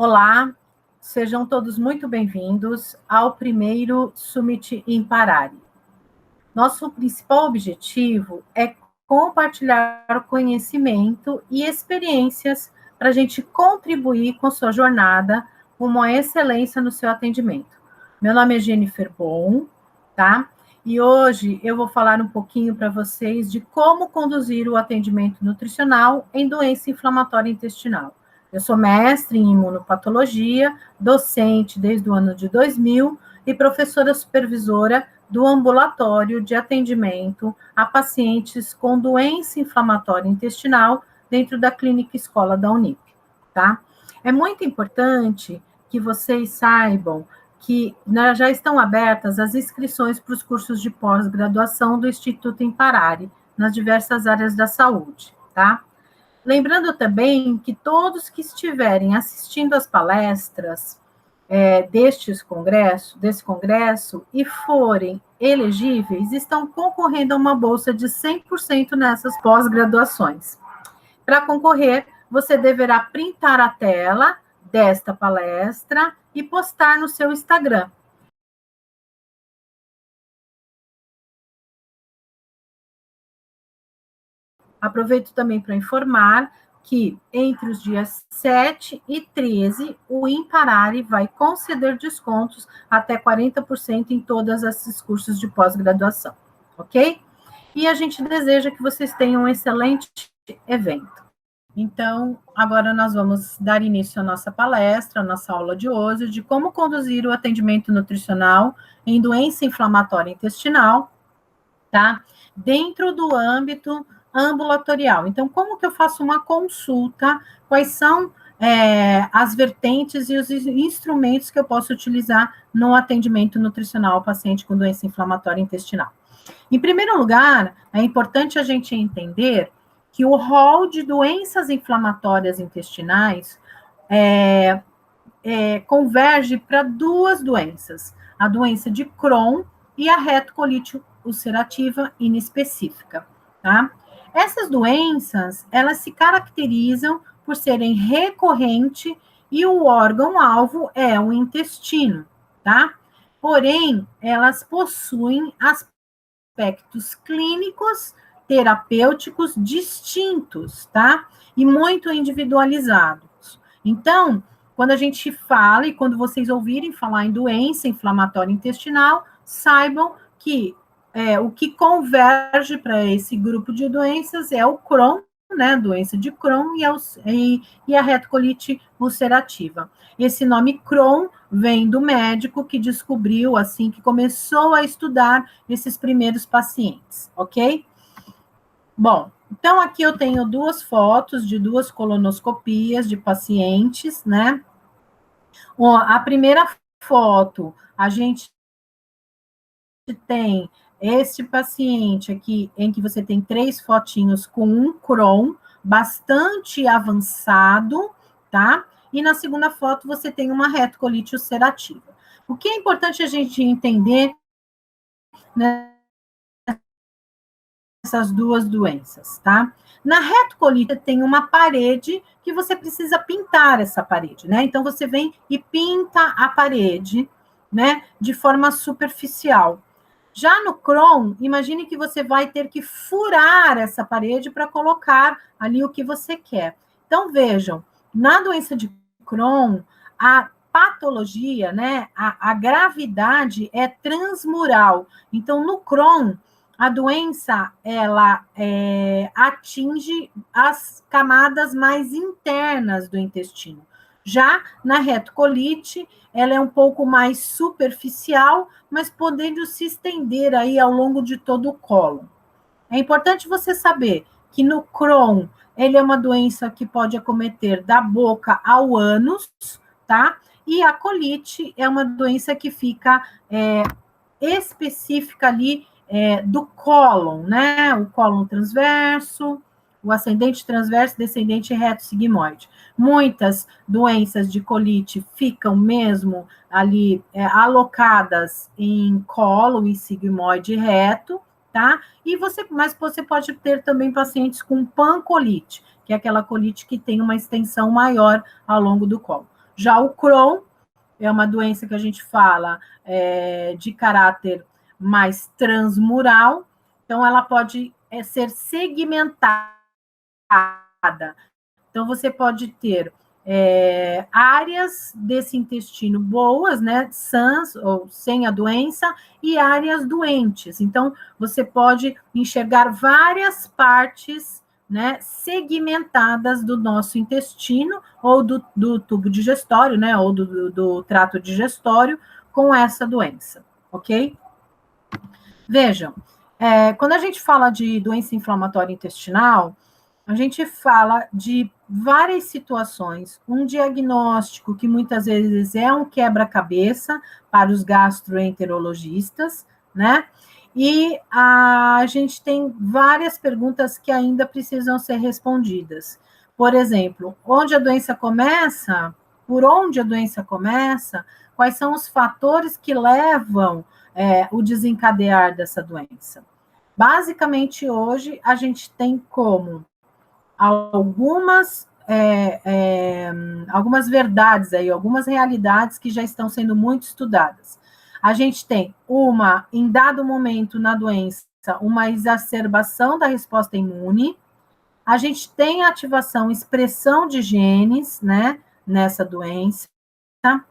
Olá, sejam todos muito bem-vindos ao primeiro Summit Imparare. Nosso principal objetivo é compartilhar conhecimento e experiências para a gente contribuir com sua jornada rumo à excelência no seu atendimento. Meu nome é Jennifer Bon, tá? E hoje eu vou falar um pouquinho para vocês de como conduzir o atendimento nutricional em doença inflamatória intestinal. Eu sou mestre em imunopatologia, docente desde o ano de 2000 e professora supervisora do ambulatório de atendimento a pacientes com doença inflamatória intestinal dentro da Clínica Escola da Unip, tá? É muito importante que vocês saibam que já estão abertas as inscrições para os cursos de pós-graduação do Instituto Imparare, nas diversas áreas da saúde, tá? Lembrando também que todos que estiverem assistindo às palestras desse congresso e forem elegíveis, estão concorrendo a uma bolsa de 100% nessas pós-graduações. Para concorrer, você deverá printar a tela desta palestra e postar no seu Instagram. Aproveito também para informar que entre os dias 7 e 13, o Imparare vai conceder descontos até 40% em todos esses cursos de pós-graduação, ok? E a gente deseja que vocês tenham um excelente evento. Então, agora nós vamos dar início à nossa palestra, à nossa aula de hoje, de como conduzir o atendimento nutricional em doença inflamatória intestinal, tá? Dentro do âmbito ambulatorial. Então, como que eu faço uma consulta? Quais são as vertentes e os instrumentos que eu posso utilizar no atendimento nutricional ao paciente com doença inflamatória intestinal? Em primeiro lugar, é importante a gente entender que o rol de doenças inflamatórias intestinais converge para duas doenças, a doença de Crohn e a retocolite ulcerativa inespecífica, tá? Essas doenças, elas se caracterizam por serem recorrentes e o órgão-alvo é o intestino, tá? Porém, elas possuem aspectos clínicos, terapêuticos distintos, tá? E muito individualizados. Então, quando a gente fala e quando vocês ouvirem falar em doença inflamatória intestinal, saibam que o que converge para esse grupo de doenças é o Crohn, né, doença de Crohn e a retocolite ulcerativa. Esse nome Crohn vem do médico que descobriu, assim, que começou a estudar esses primeiros pacientes, ok? Bom, então aqui eu tenho duas fotos de duas colonoscopias de pacientes, né? A primeira foto, a gente tem este paciente aqui, em que você tem 3 fotinhos com um Crohn bastante avançado, tá? E na segunda foto você tem uma retocolite ulcerativa. O que é importante a gente entender nessas duas doenças, tá? Na retocolite tem uma parede que você precisa pintar essa parede, né? Então você vem e pinta a parede, né, de forma superficial. Já no Crohn, imagine que você vai ter que furar essa parede para colocar ali o que você quer. Então, vejam, na doença de Crohn, a patologia, né, a gravidade é transmural. Então, no Crohn, a doença, ela atinge as camadas mais internas do intestino. Já na retocolite, ela é um pouco mais superficial, mas podendo se estender aí ao longo de todo o cólon. É importante você saber que no Crohn, ele é uma doença que pode acometer da boca ao ânus, tá? E a colite é uma doença que fica específica ali do cólon, né? O cólon transverso, o ascendente transverso, descendente reto sigmoide. Muitas doenças de colite ficam mesmo ali alocadas em cólon e sigmoide reto, tá? Mas você pode ter também pacientes com pancolite, que é aquela colite que tem uma extensão maior ao longo do cólon. Já o Crohn é uma doença que a gente fala de caráter mais transmural, então ela pode ser segmentada. Então, você pode ter áreas desse intestino boas, né, sãs ou sem a doença, e áreas doentes. Então, você pode enxergar várias partes, né, segmentadas do nosso intestino ou do tubo digestório, né, ou do trato digestório com essa doença, ok? Vejam, quando a gente fala de doença inflamatória intestinal, a gente fala de várias situações, um diagnóstico que muitas vezes é um quebra-cabeça para os gastroenterologistas, né? E a gente tem várias perguntas que ainda precisam ser respondidas. Por exemplo, onde a doença começa? Por onde a doença começa? Quais são os fatores que levam o desencadear dessa doença? Basicamente, hoje, a gente tem como algumas algumas verdades aí, algumas realidades que já estão sendo muito estudadas. A gente tem em dado momento na doença, uma exacerbação da resposta imune, a gente tem ativação, expressão de genes, né, nessa doença, a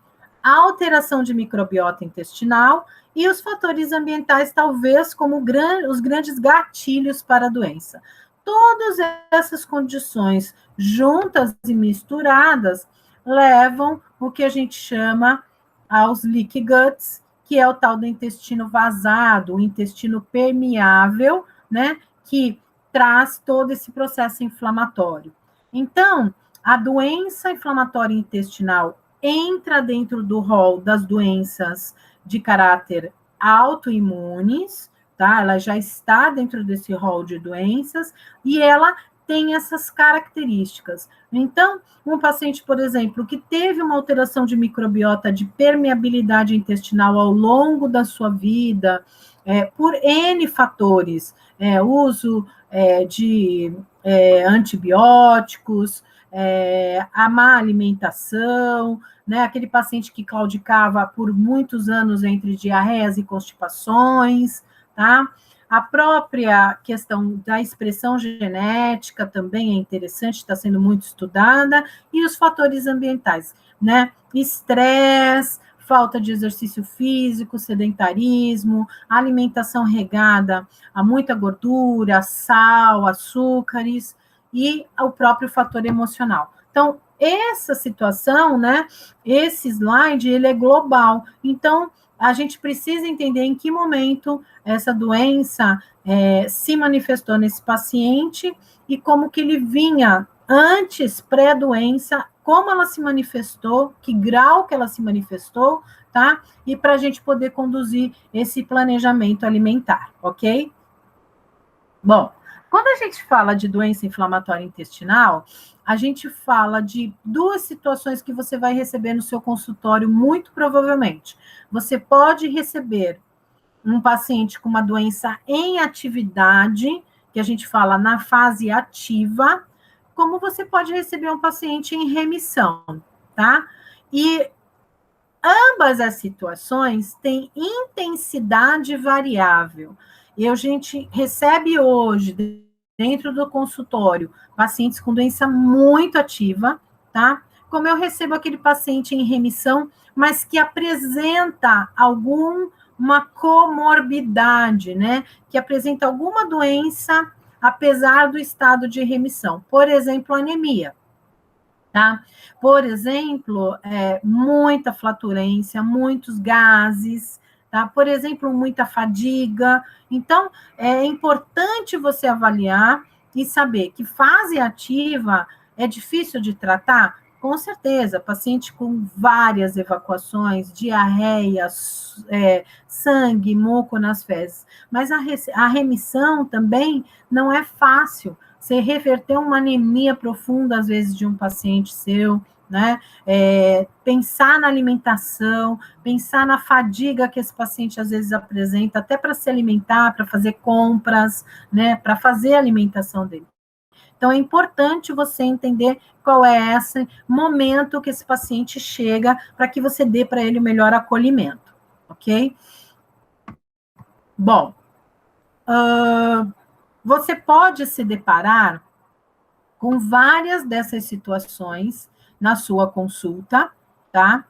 alteração de microbiota intestinal e os fatores ambientais, talvez, como os grandes gatilhos para a doença. Todas essas condições juntas e misturadas levam o que a gente chama aos leaky guts, que é o tal do intestino vazado, o intestino permeável, né, que traz todo esse processo inflamatório. Então, a doença inflamatória intestinal entra dentro do rol das doenças de caráter autoimunes, tá? Ela já está dentro desse rol de doenças e ela tem essas características. Então, um paciente, por exemplo, que teve uma alteração de microbiota, de permeabilidade intestinal ao longo da sua vida, por N fatores, uso de antibióticos, a má alimentação, né? Aquele paciente que claudicava por muitos anos entre diarreias e constipações, tá? A própria questão da expressão genética também é interessante, está sendo muito estudada, e os fatores ambientais, né? Estresse, falta de exercício físico, sedentarismo, alimentação regada a muita gordura, sal, açúcares, e o próprio fator emocional. Então, essa situação, né, esse slide, ele é global. Então, a gente precisa entender em que momento essa doença se manifestou nesse paciente e como que ele vinha antes, pré-doença, como ela se manifestou, que grau que ela se manifestou, tá? E para a gente poder conduzir esse planejamento alimentar, ok? Bom, quando a gente fala de doença inflamatória intestinal, a gente fala de duas situações que você vai receber no seu consultório, muito provavelmente. Você pode receber um paciente com uma doença em atividade, que a gente fala na fase ativa, como você pode receber um paciente em remissão, tá? E ambas as situações têm intensidade variável. E a gente recebe hoje, dentro do consultório, pacientes com doença muito ativa, tá? Como eu recebo aquele paciente em remissão, mas que apresenta uma comorbidade, né? Que apresenta alguma doença, apesar do estado de remissão. Por exemplo, anemia. Tá? Por exemplo, muita flatulência, muitos gases, tá? Por exemplo, muita fadiga. Então, é importante você avaliar e saber que fase ativa é difícil de tratar. Com certeza, paciente com várias evacuações, diarreia, sangue, muco nas fezes. Mas a remissão também não é fácil. Você reverter uma anemia profunda, às vezes, de um paciente seu, né? Pensar na alimentação, pensar na fadiga que esse paciente às vezes apresenta, até para se alimentar, para fazer compras, né? Para fazer a alimentação dele. Então, é importante você entender qual é esse momento que esse paciente chega para que você dê para ele o melhor acolhimento, ok? Bom, você pode se deparar com várias dessas situações na sua consulta, tá?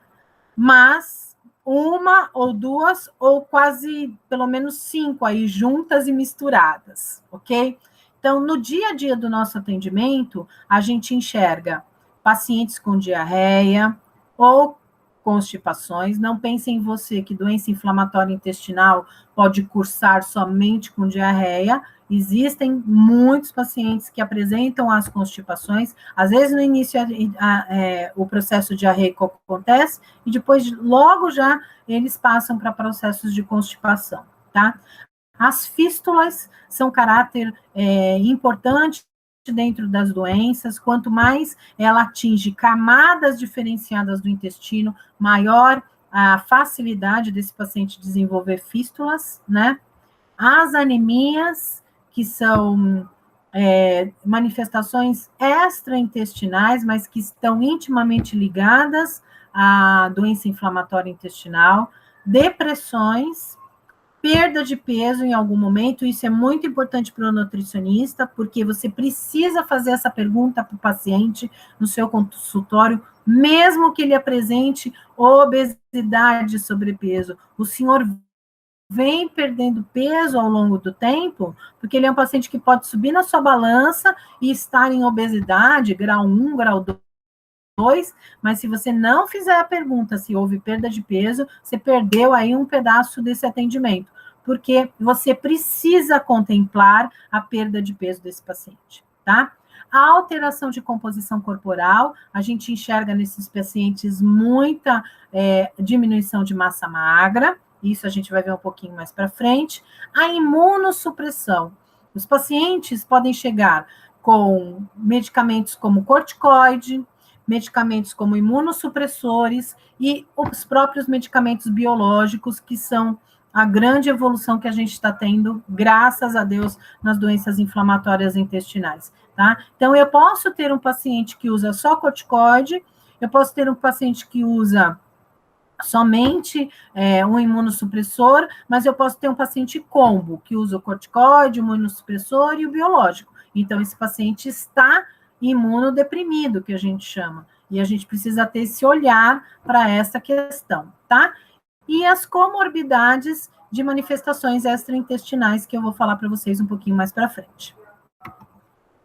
Mas uma ou duas, ou quase pelo menos 5 aí, juntas e misturadas, ok? Então, no dia a dia do nosso atendimento, a gente enxerga pacientes com diarreia ou constipações. Não pense em você que doença inflamatória intestinal pode cursar somente com diarreia. Existem muitos pacientes que apresentam as constipações, às vezes no início o processo diarreico acontece, e depois, logo já, eles passam para processos de constipação, tá? As fístulas são caráter importante dentro das doenças. Quanto mais ela atinge camadas diferenciadas do intestino, maior a facilidade desse paciente desenvolver fístulas, né? As anemias, que são manifestações extraintestinais, mas que estão intimamente ligadas à doença inflamatória intestinal, depressões, perda de peso em algum momento. Isso é muito importante para o nutricionista, porque você precisa fazer essa pergunta para o paciente no seu consultório, mesmo que ele apresente obesidade, sobrepeso. O senhor vem perdendo peso ao longo do tempo, porque ele é um paciente que pode subir na sua balança e estar em obesidade, grau 1, grau 2, mas se você não fizer a pergunta se houve perda de peso, você perdeu aí um pedaço desse atendimento, porque você precisa contemplar a perda de peso desse paciente, tá? A alteração de composição corporal, a gente enxerga nesses pacientes muita diminuição de massa magra, isso a gente vai ver um pouquinho mais para frente. A imunossupressão. Os pacientes podem chegar com medicamentos como corticoide, medicamentos como imunossupressores e os próprios medicamentos biológicos, que são a grande evolução que a gente está tendo, graças a Deus, nas doenças inflamatórias intestinais, tá? Então, eu posso ter um paciente que usa só corticoide, eu posso ter um paciente que usa somente um imunossupressor, mas eu posso ter um paciente combo, que usa o corticoide, o imunossupressor e o biológico. Então, esse paciente está imunodeprimido, que a gente chama, e a gente precisa ter esse olhar para essa questão, tá? E as comorbidades de manifestações extraintestinais, que eu vou falar para vocês um pouquinho mais para frente.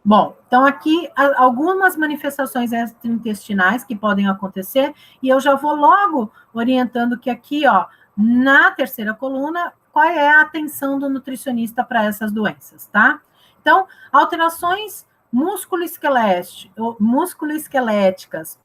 Bom, então aqui algumas manifestações extraintestinais que podem acontecer, e eu já vou logo orientando que aqui, ó, na terceira coluna, qual é a atenção do nutricionista para essas doenças, tá? Então, alterações musculoesqueléticas,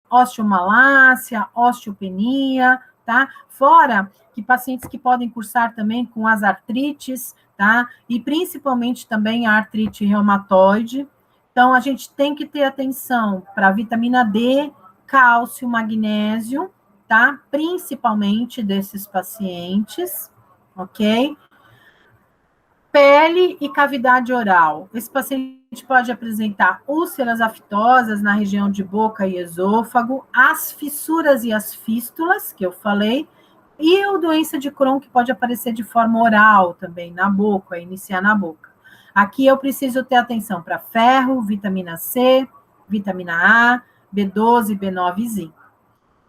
osteomalácia, osteopenia, tá? Fora que pacientes que podem cursar também com as artrites, tá? E principalmente também a artrite reumatoide. Então, a gente tem que ter atenção para vitamina D, cálcio, magnésio, tá? Principalmente desses pacientes, ok? Pele e cavidade oral. Esse paciente pode apresentar úlceras aftosas na região de boca e esôfago, as fissuras e as fístulas, que eu falei, e a doença de Crohn, que pode aparecer de forma oral também, na boca, iniciar na boca. Aqui eu preciso ter atenção para ferro, vitamina C, vitamina A, B12, B9 e zinco.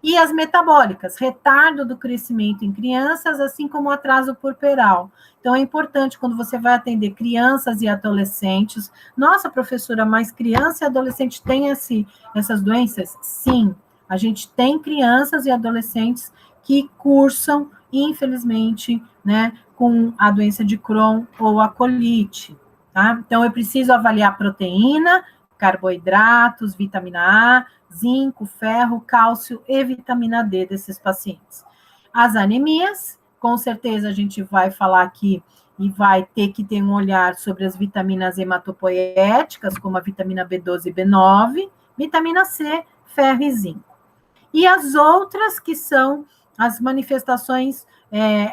E as metabólicas, retardo do crescimento em crianças, assim como atraso puerperal. Então, é importante quando você vai atender crianças e adolescentes. Nossa, professora, mas criança e adolescente têm essas doenças? Sim, a gente tem crianças e adolescentes que cursam, infelizmente, né, com a doença de Crohn ou a colite, tá? Então, eu preciso avaliar proteína, carboidratos, vitamina A, zinco, ferro, cálcio e vitamina D desses pacientes. As anemias, com certeza a gente vai falar aqui e vai ter que ter um olhar sobre as vitaminas hematopoéticas, como a vitamina B12 e B9, vitamina C, ferro e zinco. E as outras, que são as manifestações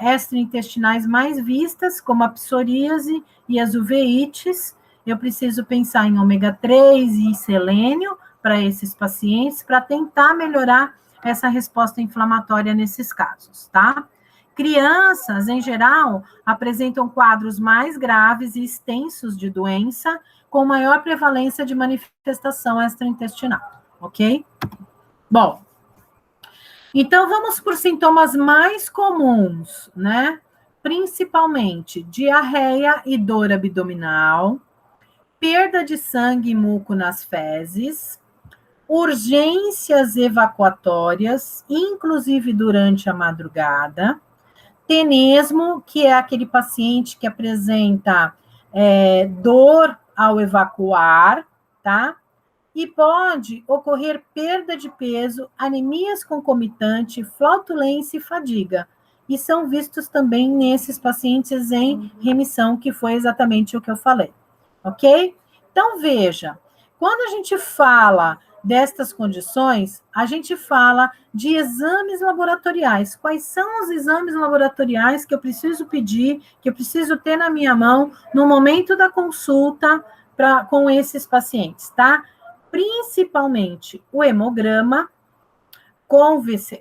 extraintestinais mais vistas, como a psoríase e as uveites, eu preciso pensar em ômega 3 e selênio para esses pacientes, para tentar melhorar essa resposta inflamatória nesses casos, tá? Crianças, em geral, apresentam quadros mais graves e extensos de doença, com maior prevalência de manifestação extraintestinal, ok? Bom, então vamos por sintomas mais comuns, né? Principalmente diarreia e dor abdominal, perda de sangue e muco nas fezes, urgências evacuatórias, inclusive durante a madrugada, tenesmo, que é aquele paciente que apresenta dor ao evacuar, tá? E pode ocorrer perda de peso, anemias concomitante, flatulência e fadiga. E são vistos também nesses pacientes em remissão, que foi exatamente o que eu falei. Ok? Então, veja, quando a gente fala destas condições, a gente fala de exames laboratoriais. Quais são os exames laboratoriais que eu preciso pedir, que eu preciso ter na minha mão no momento da consulta com esses pacientes, tá? Principalmente o hemograma com VSH,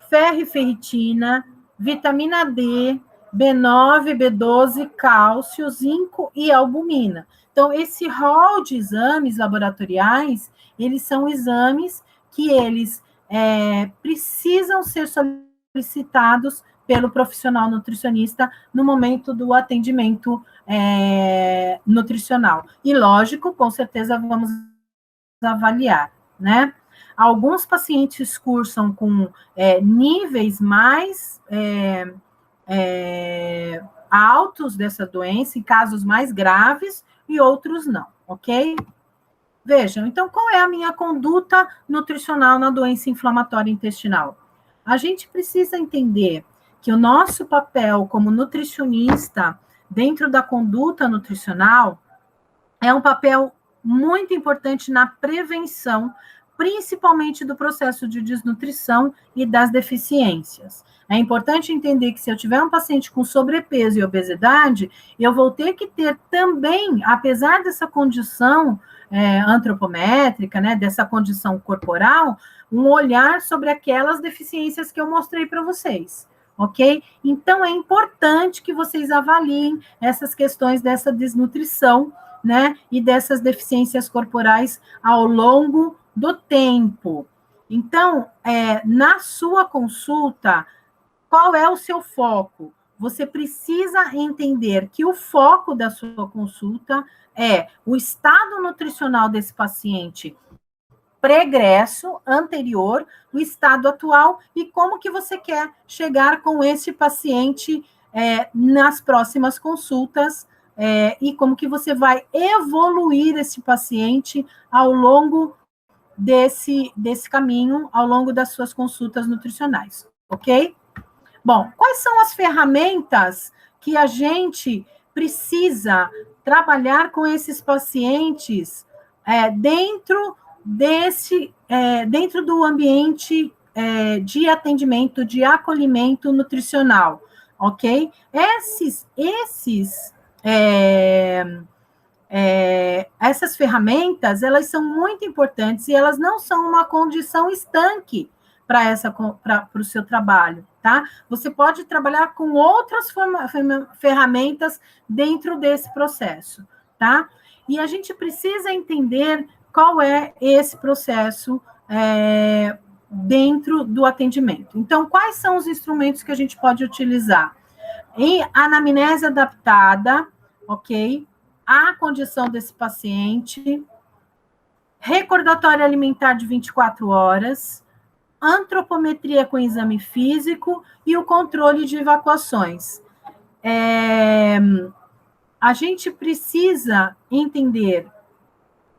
ferro e ferritina, vitamina D, B9, B12, cálcio, zinco e albumina. Então, esse rol de exames laboratoriais, eles são exames que eles precisam ser solicitados pelo profissional nutricionista no momento do atendimento nutricional. E, lógico, com certeza vamos avaliar, né? Alguns pacientes cursam com níveis mais altos dessa doença, em casos mais graves, e outros não, ok? Vejam, então, qual é a minha conduta nutricional na doença inflamatória intestinal? A gente precisa entender que o nosso papel como nutricionista dentro da conduta nutricional é um papel muito importante na prevenção, principalmente do processo de desnutrição e das deficiências. É importante entender que se eu tiver um paciente com sobrepeso e obesidade, eu vou ter que ter também, apesar dessa condição antropométrica, né, dessa condição corporal, um olhar sobre aquelas deficiências que eu mostrei para vocês, ok? Então, é importante que vocês avaliem essas questões dessa desnutrição, né, e dessas deficiências corporais ao longo do tempo. Então, na sua consulta, qual é o seu foco? Você precisa entender que o foco da sua consulta é o estado nutricional desse paciente pregresso, anterior, o estado atual e como que você quer chegar com esse paciente nas próximas consultas e como que você vai evoluir esse paciente ao longo desse caminho, ao longo das suas consultas nutricionais, ok? Bom, quais são as ferramentas que a gente precisa trabalhar com esses pacientes dentro do ambiente de atendimento, de acolhimento nutricional, ok? Essas ferramentas, elas são muito importantes e elas não são uma condição estanque para o seu trabalho, tá? Você pode trabalhar com outras ferramentas dentro desse processo, tá? E a gente precisa entender qual é esse processo dentro do atendimento. Então, quais são os instrumentos que a gente pode utilizar? Em anamnese adaptada, ok? A condição desse paciente, recordatório alimentar de 24 horas, antropometria com exame físico e o controle de evacuações. A gente precisa entender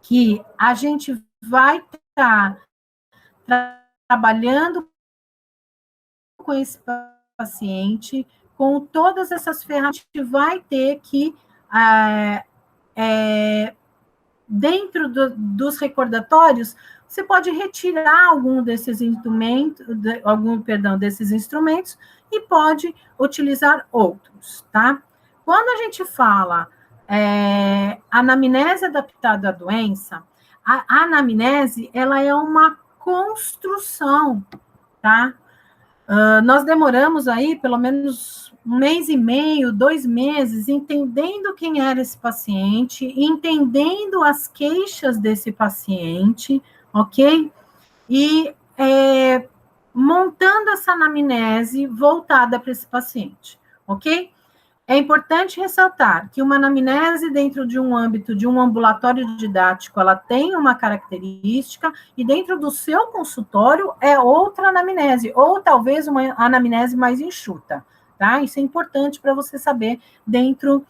que a gente vai estar trabalhando com esse paciente, com todas essas ferramentas, a gente vai ter que dentro dos recordatórios, você pode retirar algum desses instrumentos, desses instrumentos e pode utilizar outros, tá? Quando a gente fala A anamnese adaptada à doença, a anamnese, ela é uma construção, tá? Nós demoramos aí pelo menos 1 mês e meio, 2 meses, entendendo quem era esse paciente, entendendo as queixas desse paciente, ok? E montando essa anamnese voltada para esse paciente, ok? É importante ressaltar que uma anamnese dentro de um âmbito de um ambulatório didático, ela tem uma característica, e dentro do seu consultório é outra anamnese, ou talvez uma anamnese mais enxuta, tá? Isso é importante para você saber dentro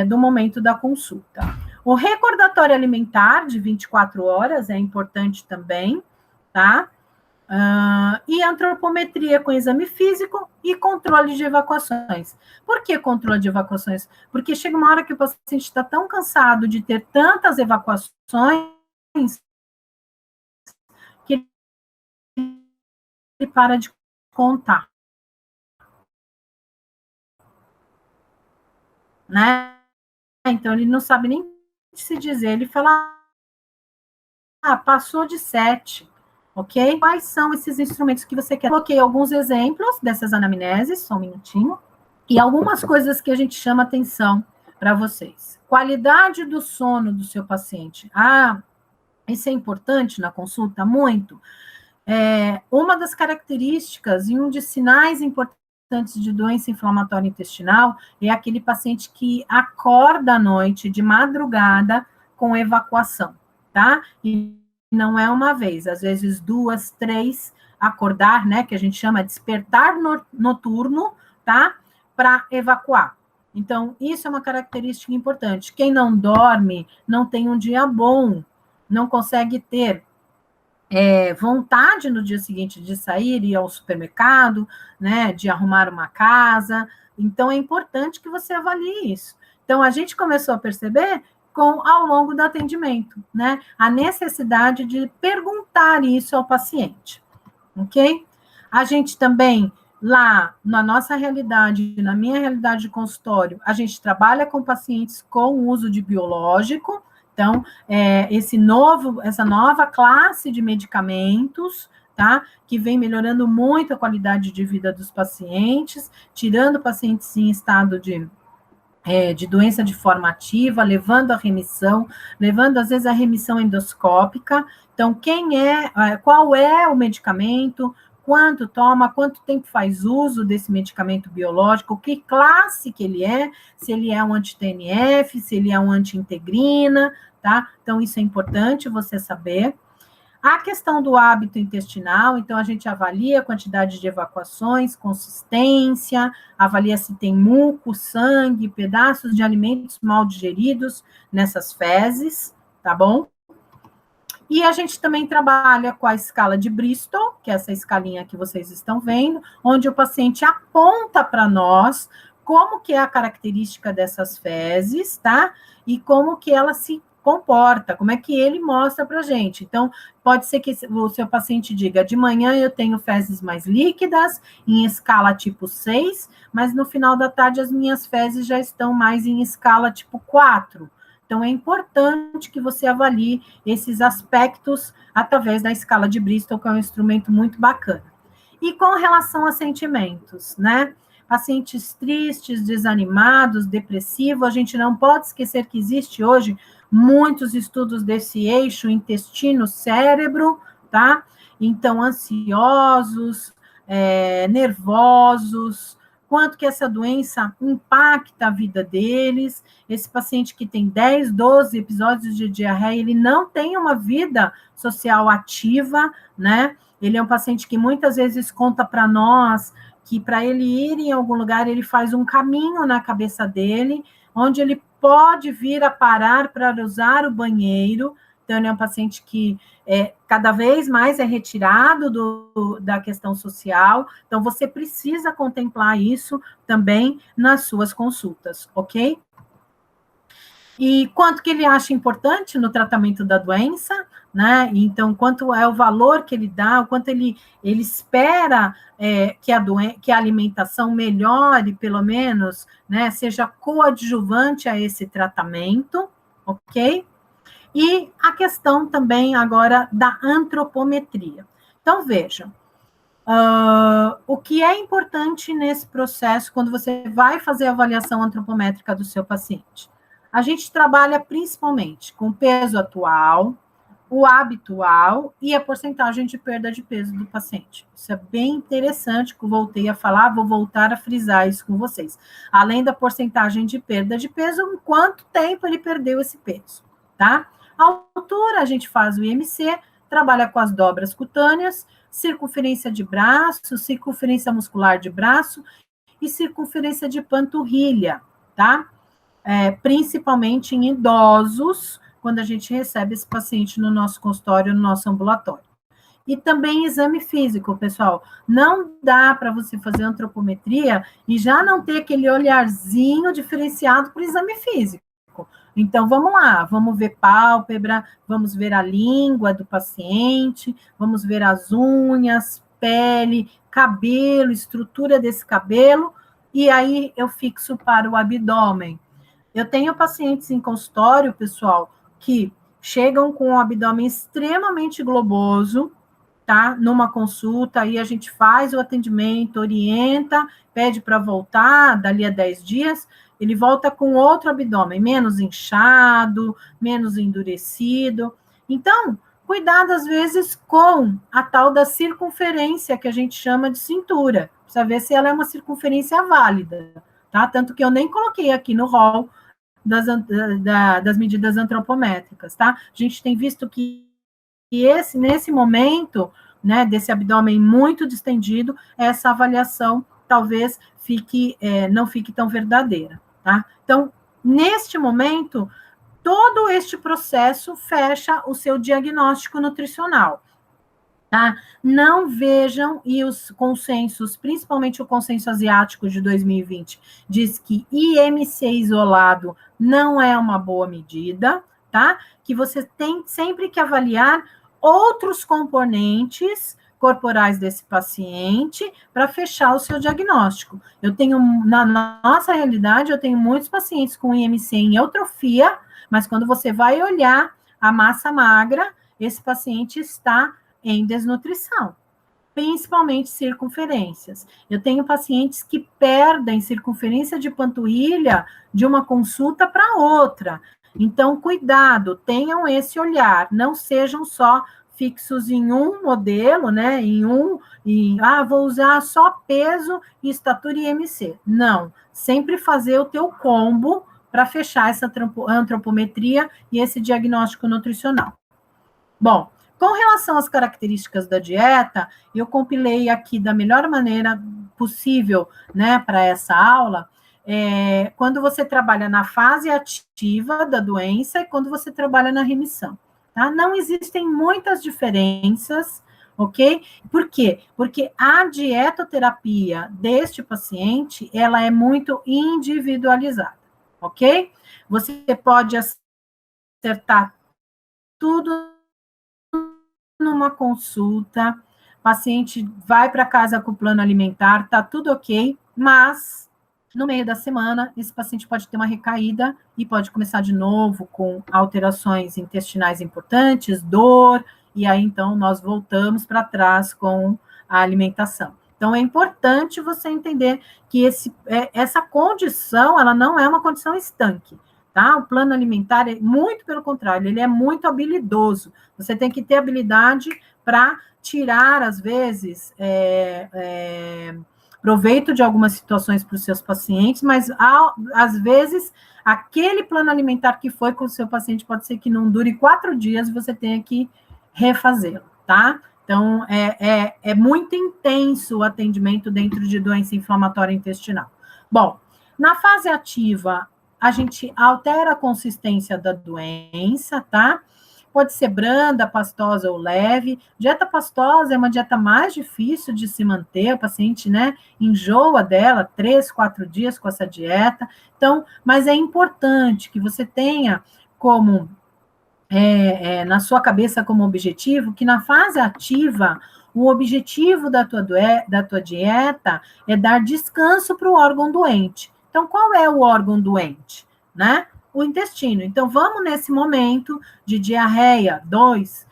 do momento da consulta. O recordatório alimentar de 24 horas é importante também, tá? E antropometria com exame físico e controle de evacuações. Por que controle de evacuações? Porque chega uma hora que o paciente está tão cansado de ter tantas evacuações que ele para de contar, né? Então, ele não sabe nem se dizer, ele fala, passou de 7, ok? Quais são esses instrumentos que você quer? Coloquei alguns exemplos dessas anamneses, só um minutinho. E algumas coisas que a gente chama atenção para vocês. Qualidade do sono do seu paciente. Isso é importante na consulta? Muito. Uma das características e um dos sinais importantes de doença inflamatória intestinal é aquele paciente que acorda à noite, de madrugada, com evacuação, tá? E não é uma vez, às vezes 2, 3, acordar, né, que a gente chama de despertar noturno, tá? Para evacuar. Então, isso é uma característica importante. Quem não dorme, não tem um dia bom, não consegue ter vontade no dia seguinte de sair, ir ao supermercado, né, de arrumar uma casa. Então, é importante que você avalie isso. Então, a gente começou a perceber ao longo do atendimento, né, a necessidade de perguntar isso ao paciente, ok? A gente também, lá na nossa realidade, na minha realidade de consultório, a gente trabalha com pacientes com uso de biológico. Então, essa nova classe de medicamentos, tá? Que vem melhorando muito a qualidade de vida dos pacientes, tirando pacientes em estado de doença de forma ativa, levando a remissão, levando às vezes a remissão endoscópica. Então, qual é o medicamento, quanto toma, quanto tempo faz uso desse medicamento biológico, que classe que ele é, se ele é um anti-TNF, se ele é um anti-integrina, tá? Então, isso é importante você saber. A questão do hábito intestinal, então a gente avalia a quantidade de evacuações, consistência, avalia se tem muco, sangue, pedaços de alimentos mal digeridos nessas fezes, tá bom? E a gente também trabalha com a escala de Bristol, que é essa escalinha que vocês estão vendo, onde o paciente aponta para nós como que é a característica dessas fezes, tá? E como que ela se comporta, como é que ele mostra para a gente. Então, pode ser que o seu paciente diga, de manhã eu tenho fezes mais líquidas, em escala tipo 6, mas no final da tarde as minhas fezes já estão mais em escala tipo 4. Então, é importante que você avalie esses aspectos através da escala de Bristol, que é um instrumento muito bacana. E com relação a sentimentos, né? Pacientes tristes, desanimados, depressivos, a gente não pode esquecer que existe hoje muitos estudos desse eixo intestino-cérebro, tá? Então, ansiosos, nervosos, quanto que essa doença impacta a vida deles. Esse paciente que tem 10, 12 episódios de diarreia, ele não tem uma vida social ativa, né? Ele é um paciente que muitas vezes conta para nós que para ele ir em algum lugar, ele faz um caminho na cabeça dele, onde ele pode vir a parar para usar o banheiro. Então, ele é um paciente que cada vez mais é retirado da questão social. Então, você precisa contemplar isso também nas suas consultas, ok? E quanto que ele acha importante no tratamento da doença? né? Então, quanto é o valor que ele dá, o quanto ele espera que a alimentação melhore, pelo menos, né? Seja coadjuvante a esse tratamento, ok? E a questão também agora da antropometria. Então, vejam, o que é importante nesse processo, quando você vai fazer a avaliação antropométrica do seu paciente? A gente trabalha principalmente com o peso atual, o habitual e a porcentagem de perda de peso do paciente. Isso é bem interessante, que eu voltei a falar, vou voltar a frisar isso com vocês. Além da porcentagem de perda de peso, em quanto tempo ele perdeu esse peso, tá? A altura, a gente faz o IMC, trabalha com as dobras cutâneas, circunferência de braço, circunferência muscular de braço e circunferência de panturrilha, tá? Principalmente em idosos, quando a gente recebe esse paciente no nosso consultório, no nosso ambulatório. E também exame físico, pessoal. Não dá para você fazer antropometria e já não ter aquele olharzinho diferenciado para o exame físico. Então, vamos lá, vamos ver pálpebra, vamos ver a língua do paciente, vamos ver as unhas, pele, cabelo, estrutura desse cabelo, e aí eu fixo para o abdômen. Eu tenho pacientes em consultório, pessoal, que chegam com o abdômen extremamente globoso, tá? Numa consulta, aí a gente faz o atendimento, orienta, pede para voltar dali a 10 dias, ele volta com outro abdômen, menos inchado, menos endurecido. Então, cuidado às vezes com a tal da circunferência que a gente chama de cintura, precisa ver se ela é uma circunferência válida, tá? Tanto que eu nem coloquei aqui no rol das medidas antropométricas, tá? A gente tem visto que nesse momento, né, desse abdômen muito distendido, essa avaliação talvez não fique tão verdadeira, tá? Então, neste momento, todo este processo fecha o seu diagnóstico nutricional, tá? Não vejam, e os consensos, principalmente o consenso asiático de 2020, diz que IMC isolado não é uma boa medida, tá? Que você tem sempre que avaliar outros componentes corporais desse paciente para fechar o seu diagnóstico. Na nossa realidade, eu tenho muitos pacientes com IMC em eutrofia, mas quando você vai olhar a massa magra, esse paciente está em desnutrição, principalmente circunferências. Eu tenho pacientes que perdem circunferência de panturrilha de uma consulta para outra. Então, cuidado, tenham esse olhar, não sejam só fixos em um modelo, né? Vou usar só peso, estatura e IMC. Não, sempre fazer o teu combo para fechar essa antropometria e esse diagnóstico nutricional. Bom, com relação às características da dieta, eu compilei aqui da melhor maneira possível, né, para essa aula, quando você trabalha na fase ativa da doença e quando você trabalha na remissão, tá? Não existem muitas diferenças, ok? Por quê? Porque a dietoterapia deste paciente, ela é muito individualizada, ok? Você pode acertar tudo numa consulta, o paciente vai para casa com o plano alimentar, tá tudo ok, mas no meio da semana, esse paciente pode ter uma recaída e pode começar de novo com alterações intestinais importantes, dor, e aí então nós voltamos para trás com a alimentação. Então é importante você entender que essa condição, ela não é uma condição estanque, tá? O plano alimentar é muito pelo contrário, ele é muito habilidoso. Você tem que ter habilidade para tirar, às vezes, proveito de algumas situações para os seus pacientes, mas às vezes aquele plano alimentar que foi com o seu paciente pode ser que não dure 4 dias e você tenha que refazê-lo, tá? Então, é muito intenso o atendimento dentro de doença inflamatória intestinal. Bom, na fase ativa, a gente altera a consistência da doença, tá? Pode ser branda, pastosa ou leve. Dieta pastosa é uma dieta mais difícil de se manter, o paciente, né, enjoa dela 3, 4 dias com essa dieta. Então, mas é importante que você tenha como na sua cabeça como objetivo que na fase ativa, o objetivo da tua dieta é dar descanso para o órgão doente. Então, qual é o órgão doente? Né? O intestino. Então, vamos nesse momento de diarreia, 12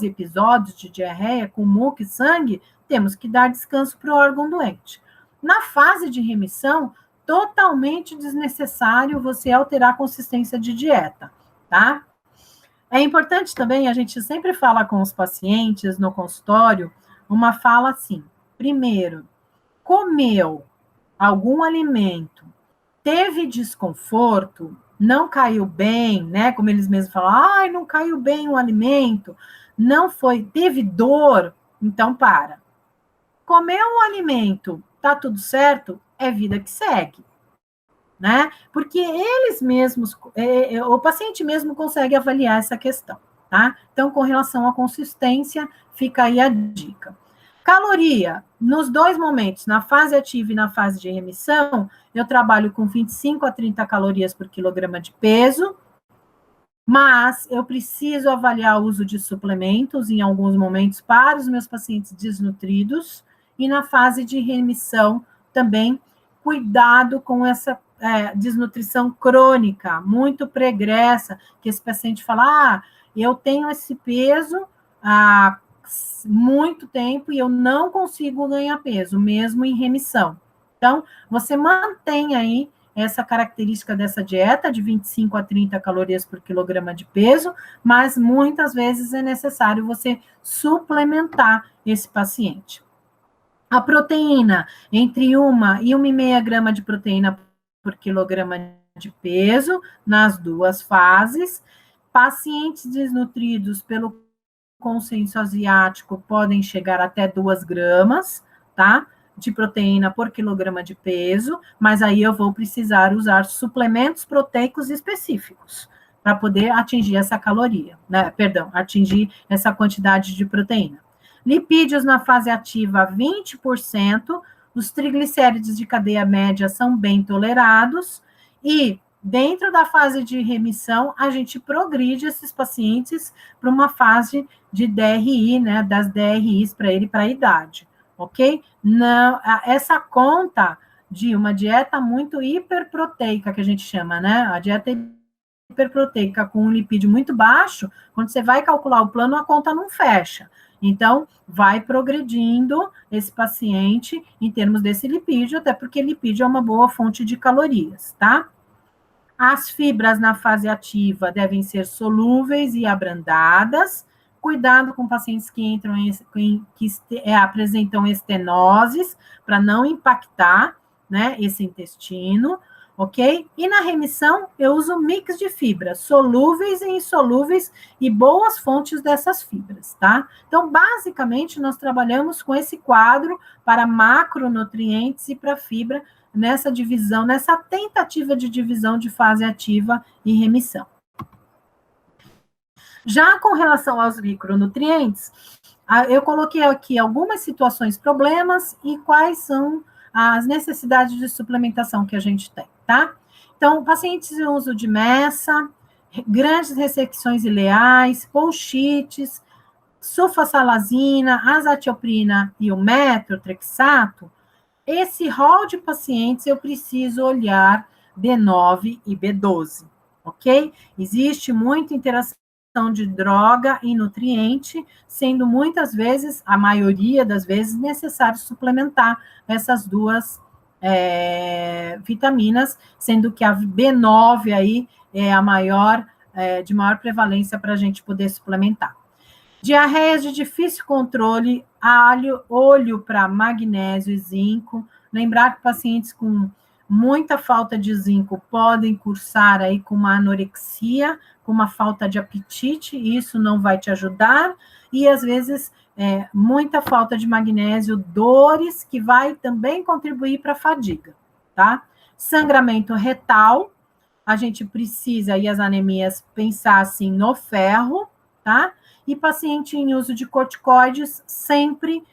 episódios de diarreia com muco e sangue, temos que dar descanso para o órgão doente. Na fase de remissão, totalmente desnecessário você alterar a consistência de dieta, tá? É importante também, a gente sempre fala com os pacientes no consultório, uma fala assim: primeiro, comeu algum alimento, teve desconforto, não caiu bem, né? Como eles mesmos falam, ai, não caiu bem o alimento, não foi, teve dor, então para. Comeu um alimento, tá tudo certo, é vida que segue. Né? Porque eles mesmos, o paciente mesmo consegue avaliar essa questão, tá? Então, com relação à consistência, fica aí a dica. Caloria, nos dois momentos, na fase ativa e na fase de remissão, eu trabalho com 25 a 30 calorias por quilograma de peso, mas eu preciso avaliar o uso de suplementos em alguns momentos para os meus pacientes desnutridos, e na fase de remissão também, cuidado com essa desnutrição crônica, muito pregressa, que esse paciente fala, eu tenho esse peso há muito tempo e eu não consigo ganhar peso, mesmo em remissão. Então, você mantém aí essa característica dessa dieta de 25 a 30 calorias por quilograma de peso, mas muitas vezes é necessário você suplementar esse paciente. A proteína, entre 1 e 1,5 grama de proteína por quilograma de peso, nas duas fases. Pacientes desnutridos pelo consenso asiático podem chegar até 2 gramas, tá? De proteína por quilograma de peso, mas aí eu vou precisar usar suplementos proteicos específicos para poder atingir essa caloria, né? Atingir essa quantidade de proteína. Lipídios na fase ativa, 20%, os triglicéridos de cadeia média são bem tolerados, e dentro da fase de remissão, a gente progride esses pacientes para uma fase de DRI, né, das DRIs para ele, para a idade, ok? Não, essa conta de uma dieta muito hiperproteica, que a gente chama, né, a dieta hiperproteica com um lipídio muito baixo, quando você vai calcular o plano, a conta não fecha. Então, vai progredindo esse paciente em termos desse lipídio, até porque lipídio é uma boa fonte de calorias, tá? As fibras na fase ativa devem ser solúveis e abrandadas. Cuidado com pacientes que entram apresentam estenoses, para não impactar, né, esse intestino, ok? E na remissão, eu uso mix de fibras, solúveis e insolúveis, e boas fontes dessas fibras, tá? Então, basicamente, nós trabalhamos com esse quadro para macronutrientes e para fibra, nessa divisão, nessa tentativa de divisão de fase ativa e remissão. Já com relação aos micronutrientes, eu coloquei aqui algumas situações, problemas e quais são as necessidades de suplementação que a gente tem, tá? Então, pacientes em uso de mesa, grandes ressecções ileais, pouchites, sulfasalazina, azatioprina e o metotrexato, esse rol de pacientes eu preciso olhar B9 e B12, ok? Existe muita interação de droga e nutriente, sendo muitas vezes, a maioria das vezes, necessário suplementar essas duas vitaminas, sendo que a B9 aí é a maior, de maior prevalência para a gente poder suplementar. Diarreias de difícil controle, olho para magnésio e zinco. Lembrar que pacientes com muita falta de zinco podem cursar aí com uma anorexia, com uma falta de apetite, e isso não vai te ajudar. E às vezes, muita falta de magnésio, dores, que vai também contribuir para a fadiga, tá? Sangramento retal, a gente precisa, e as anemias, pensar assim no ferro, tá? E paciente em uso de corticoides, sempre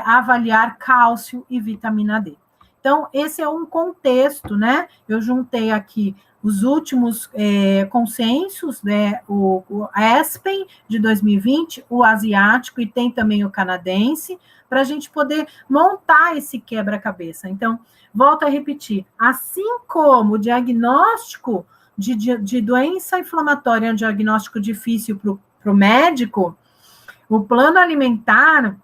avaliar cálcio e vitamina D. Então, esse é um contexto, né? Eu juntei aqui os últimos consensos, né, o Aspen de 2020, o asiático e tem também o canadense, para a gente poder montar esse quebra-cabeça. Então, volto a repetir, assim como o diagnóstico de doença inflamatória é um diagnóstico difícil para o médico, o plano alimentar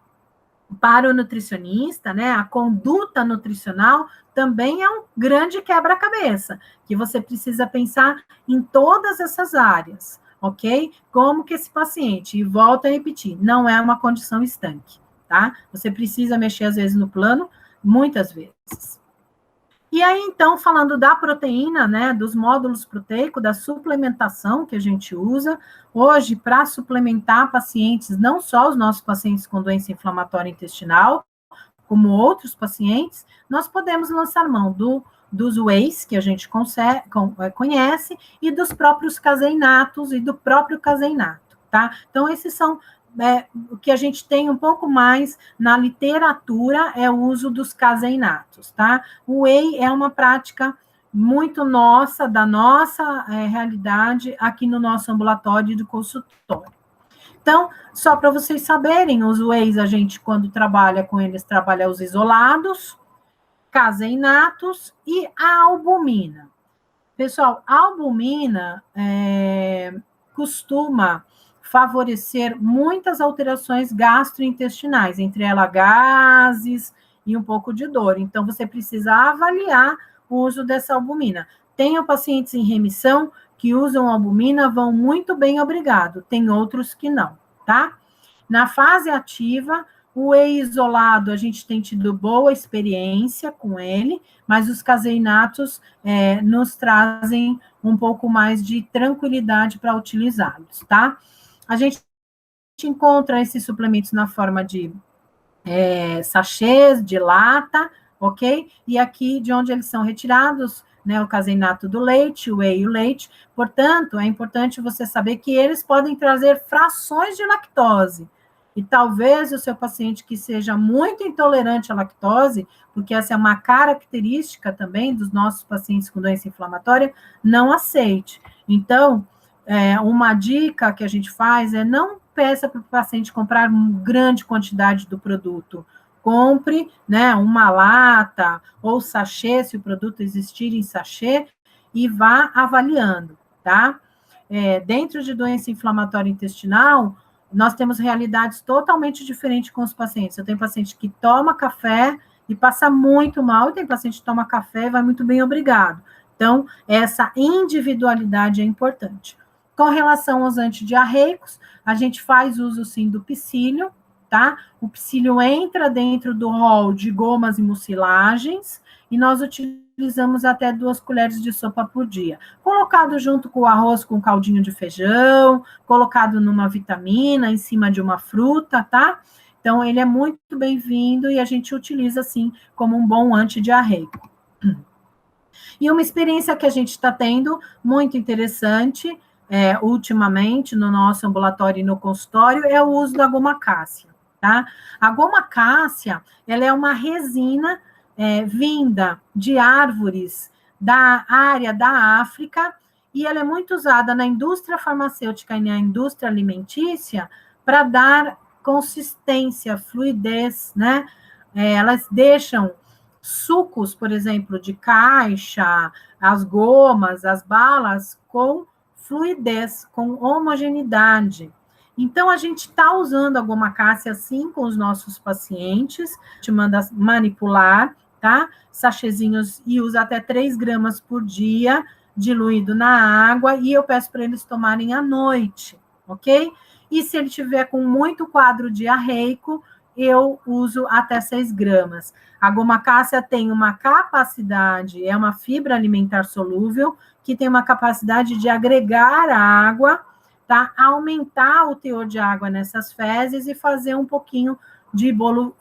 para o nutricionista, né, a conduta nutricional também é um grande quebra-cabeça, que você precisa pensar em todas essas áreas, ok? Como que esse paciente, e volto a repetir, não é uma condição estanque, tá? Você precisa mexer, às vezes, no plano, muitas vezes. E aí, então, falando da proteína, né, dos módulos proteicos, da suplementação que a gente usa, hoje, para suplementar pacientes, não só os nossos pacientes com doença inflamatória intestinal, como outros pacientes, nós podemos lançar mão dos wheys, que a gente conhece, e dos próprios caseinatos e do próprio caseinato, tá? Então, esses são o que a gente tem um pouco mais na literatura é o uso dos caseinatos, tá? O whey é uma prática muito nossa, da nossa realidade aqui no nosso ambulatório de consultório. Então, só para vocês saberem, os wheys, a gente, quando trabalha com eles, trabalha os isolados, caseinatos e a albumina. Pessoal, a albumina costuma favorecer muitas alterações gastrointestinais, entre elas gases e um pouco de dor. Então, você precisa avaliar o uso dessa albumina. Tenho pacientes em remissão que usam albumina, vão muito bem, obrigado. Tem outros que não, tá? Na fase ativa, o whey isolado, a gente tem tido boa experiência com ele, mas os caseinatos nos trazem um pouco mais de tranquilidade para utilizá-los, tá? A gente encontra esses suplementos na forma de sachês, de lata, ok? E aqui, de onde eles são retirados, né, o caseinato do leite, o whey e o leite. Portanto, é importante você saber que eles podem trazer frações de lactose. E talvez o seu paciente que seja muito intolerante à lactose, porque essa é uma característica também dos nossos pacientes com doença inflamatória, não aceite. Então, uma dica que a gente faz é não peça para o paciente comprar uma grande quantidade do produto. Compre, né, uma lata ou sachê, se o produto existir em sachê, e vá avaliando, tá? Dentro de doença inflamatória intestinal, nós temos realidades totalmente diferentes com os pacientes. Eu tenho paciente que toma café e passa muito mal, e tem paciente que toma café e vai muito bem, obrigado. Então, essa individualidade é importante. Com relação aos antidiarreicos, a gente faz uso, sim, do psyllium, tá? O psyllium entra dentro do rol de gomas e mucilagens, e nós utilizamos até 2 colheres de sopa por dia. Colocado junto com o arroz com caldinho de feijão, colocado numa vitamina, em cima de uma fruta, tá? Então, ele é muito bem-vindo e a gente utiliza, assim, como um bom antidiarreico. E uma experiência que a gente está tendo, muito interessante, ultimamente, no nosso ambulatório e no consultório, é o uso da goma cássia, tá? A goma cássia, ela é uma resina vinda de árvores da área da África, e ela é muito usada na indústria farmacêutica e na indústria alimentícia para dar consistência, fluidez, né? Elas deixam sucos, por exemplo, de caixa, as gomas, as balas, com fluidez, com homogeneidade. Então, a gente está usando a goma cássia, assim, com os nossos pacientes, te manda manipular, tá? Sachêzinhos, e usa até 3 gramas por dia, diluído na água, e eu peço para eles tomarem à noite, ok? E se ele tiver com muito quadro diarreico, eu uso até 6 gramas. A goma cássia tem uma capacidade, é uma fibra alimentar solúvel, que tem uma capacidade de agregar a água, tá? Aumentar o teor de água nessas fezes e fazer um pouquinho de bolo,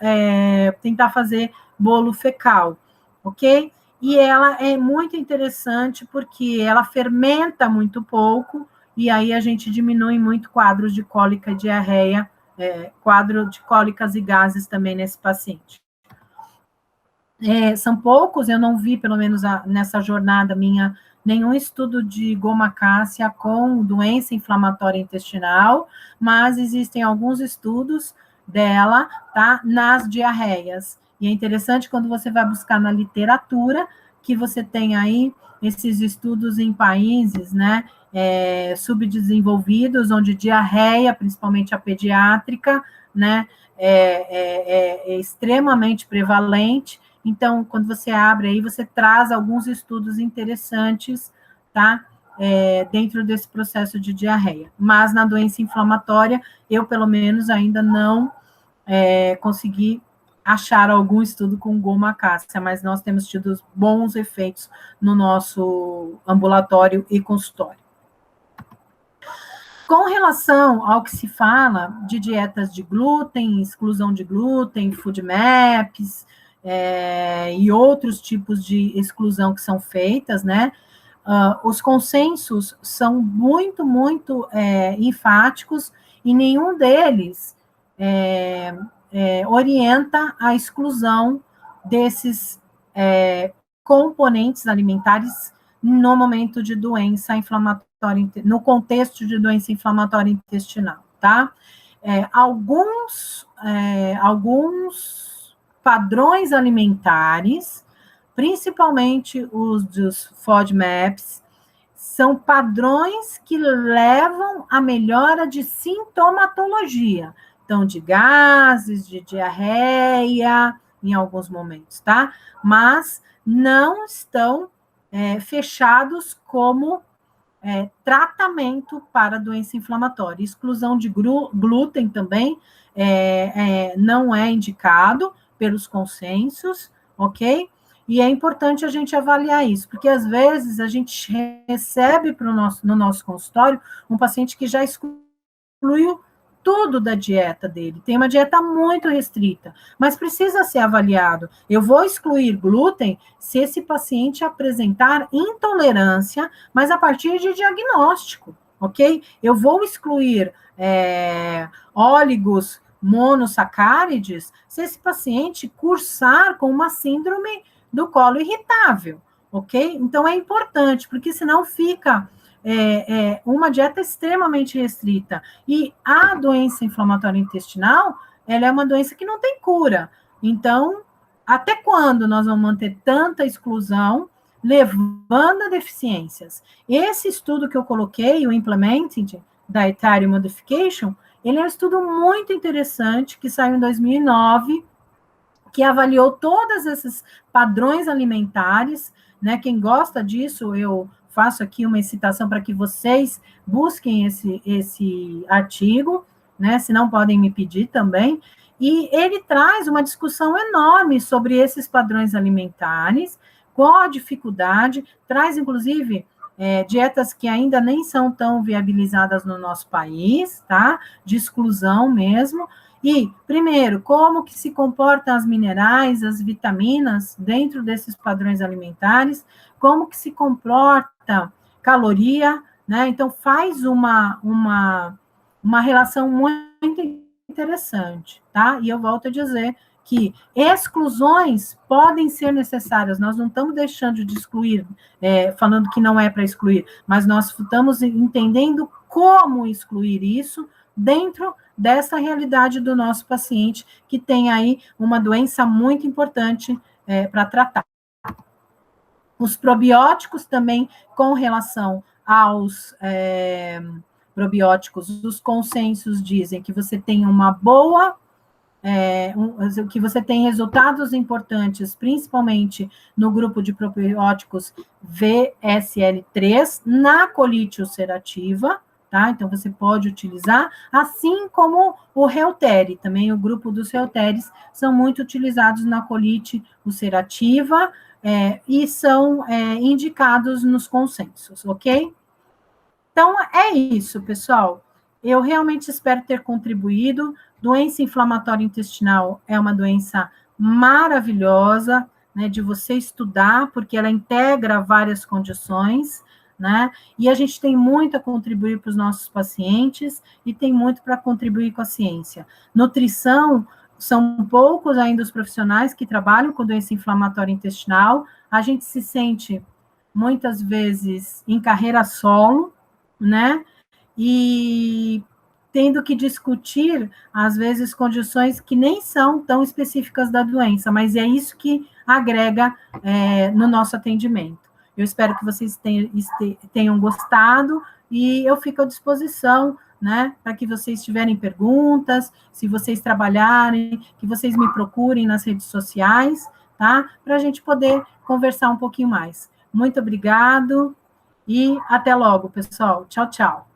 tentar fazer bolo fecal, ok? E ela é muito interessante porque ela fermenta muito pouco, e aí a gente diminui muito quadros de cólica e diarreia, quadro de cólicas e gases também nesse paciente. São poucos, eu não vi, pelo menos nessa jornada minha nenhum estudo de gomacácea com doença inflamatória intestinal, mas existem alguns estudos dela, tá, nas diarreias. E é interessante quando você vai buscar na literatura, que você tem aí esses estudos em países, né, subdesenvolvidos, onde diarreia, principalmente a pediátrica, né, é extremamente prevalente. Então, quando você abre aí, você traz alguns estudos interessantes, tá? Dentro desse processo de diarreia. Mas na doença inflamatória, eu, pelo menos, ainda não consegui achar algum estudo com gomacácea, mas nós temos tido bons efeitos no nosso ambulatório e consultório. Com relação ao que se fala de dietas de glúten, exclusão de glúten, food maps, e outros tipos de exclusão que são feitas, né? Os consensos são muito, muito enfáticos e nenhum deles orienta a exclusão desses componentes alimentares no momento de doença inflamatória, no contexto de doença inflamatória intestinal, tá? Alguns padrões alimentares, principalmente os dos FODMAPs, são padrões que levam à melhora de sintomatologia, então, de gases, de diarreia, em alguns momentos, tá? Mas não estão fechados como tratamento para doença inflamatória. Exclusão de glúten também não é indicado pelos consensos, ok? E é importante a gente avaliar isso, porque às vezes a gente recebe no nosso consultório um paciente que já excluiu tudo da dieta dele, tem uma dieta muito restrita, mas precisa ser avaliado. Eu vou excluir glúten se esse paciente apresentar intolerância, mas a partir de diagnóstico, ok? Eu vou excluir óligos monossacárides se esse paciente cursar com uma síndrome do colo irritável, ok? Então é importante, porque senão fica uma dieta extremamente restrita. E a doença inflamatória intestinal, ela é uma doença que não tem cura. Então, até quando nós vamos manter tanta exclusão, levando a deficiências? Esse estudo que eu coloquei, o Implementing Dietary Modification, ele é um estudo muito interessante, que saiu em 2009, que avaliou todos esses padrões alimentares, né? Quem gosta disso, eu faço aqui uma incitação para que vocês busquem esse artigo, né? Se não, podem me pedir também. E ele traz uma discussão enorme sobre esses padrões alimentares, qual a dificuldade, traz, inclusive, dietas que ainda nem são tão viabilizadas no nosso país, tá? De exclusão mesmo. E, primeiro, como que se comportam as minerais, as vitaminas dentro desses padrões alimentares, como que se comporta caloria, né? Então, faz uma relação muito interessante, tá? E eu volto a dizer que exclusões podem ser necessárias, nós não estamos deixando de excluir, falando que não é para excluir, mas nós estamos entendendo como excluir isso dentro dessa realidade do nosso paciente, que tem aí uma doença muito importante para tratar. Os probióticos também, com relação aos probióticos, os consensos dizem que você tem uma boa, que você tem resultados importantes, principalmente no grupo de probióticos VSL3, na colite ulcerativa, tá? Então, você pode utilizar, assim como o Reuteri, também o grupo dos Reuteris são muito utilizados na colite ulcerativa e são indicados nos consensos, ok? Então, é isso, pessoal. Eu realmente espero ter contribuído. Doença inflamatória intestinal é uma doença maravilhosa, né, de você estudar, porque ela integra várias condições, né? E a gente tem muito a contribuir para os nossos pacientes e tem muito para contribuir com a ciência. Nutrição, são poucos ainda os profissionais que trabalham com doença inflamatória intestinal. A gente se sente muitas vezes em carreira solo, né? E tendo que discutir, às vezes, condições que nem são tão específicas da doença, mas é isso que agrega no nosso atendimento. Eu espero que vocês tenham gostado e eu fico à disposição, né, para que vocês tiverem perguntas, se vocês trabalharem, que vocês me procurem nas redes sociais, tá? Para a gente poder conversar um pouquinho mais. Muito obrigado e até logo, pessoal. Tchau, tchau.